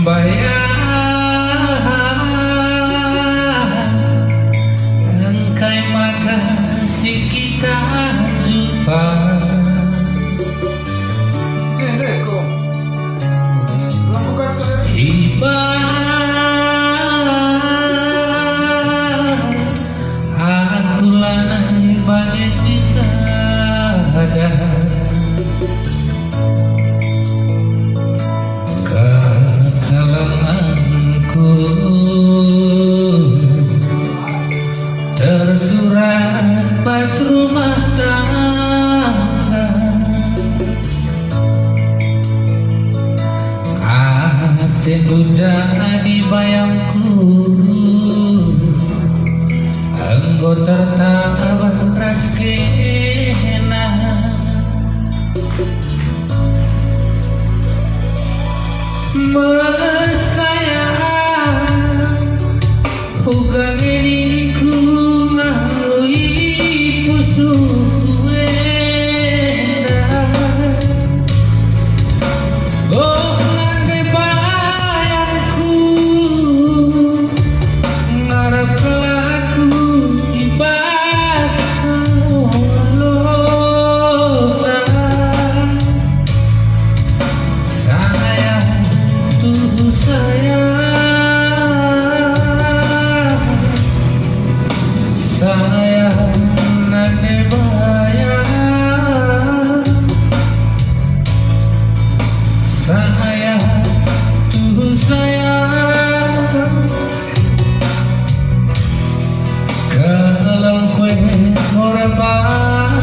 Bayang engkai makasih kita jumpa. Ibas aku lanai bagai sisa ada kekalanganku tersurat pas rumah tangga. Hatiku jadi bayangku, engkau tertawan ras kena. Mesayang hugang diriku melalui pusuh edan. Oh nanti bayangku ngarep kelaku ibas lautan. Sayang tuh sayang nanti bayang. Sayang tuh sayang kalau kue korban.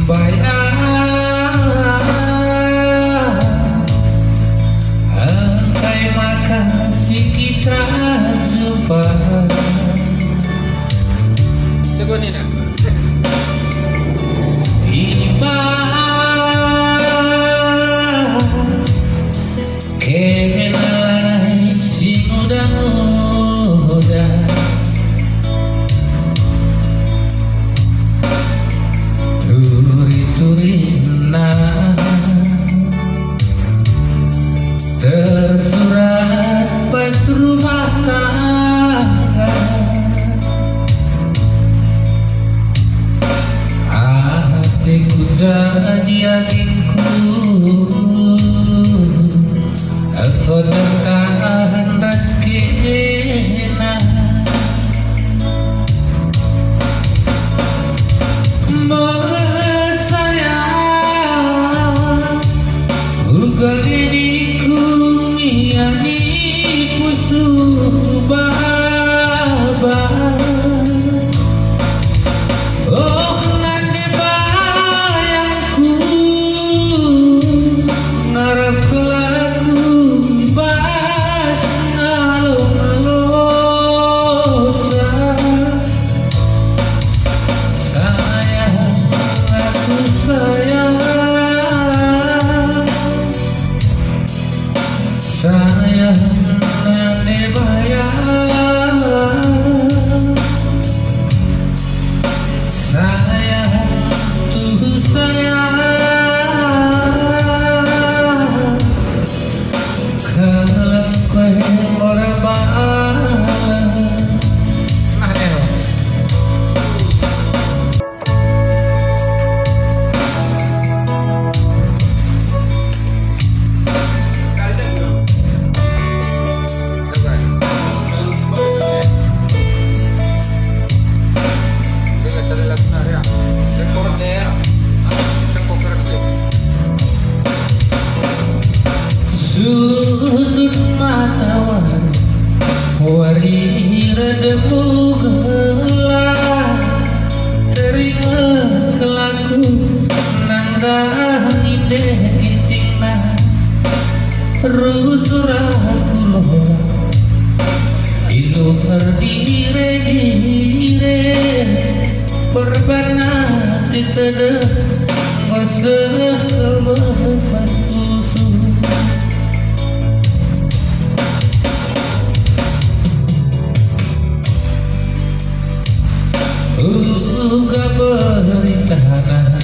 Bayang engkai makasih kita jumpa. Coba nih nak. Ibas kenalai si muda-muda turi-turina tersurat pas rumah tangga. Hatiku jadi adikku, engkau tertahan ras kena. Mesayang hugang diriku miani pusuh baba. Oh nanti bayangku ngarep kelaku ibas alon-alon. Sayang aku sayang, sayang nanti bayang. Sayang tuh sayang kalau kue korban. Nah nih. Sudut mata wari redemu gelap, teringat kelaku nang deh intingna rusuraku loh ilu erdire perbana titede ngoseh kelmas susu. Uga berintahana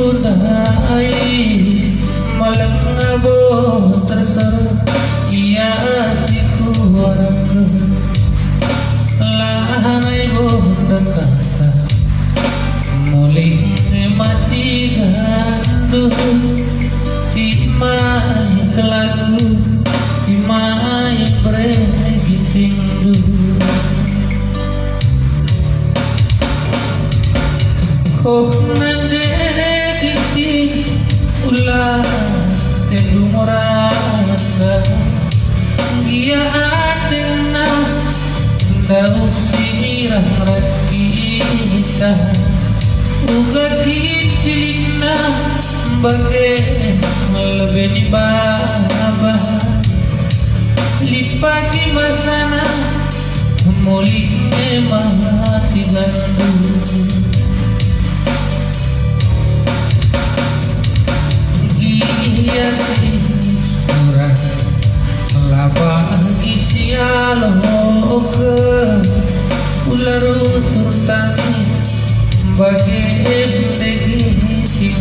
tunai malangabo terserah ia siku orang lahanai bonda kasa muling mati gandu timai kelagu timai bregi tindu oh nande kiti ulah tendu morasa ia atena daun sirah ras kita uga kicilina bagai melebeni baba lipati masana muli mati gandu iya sih murah labah isialoke ular surtani bagai begi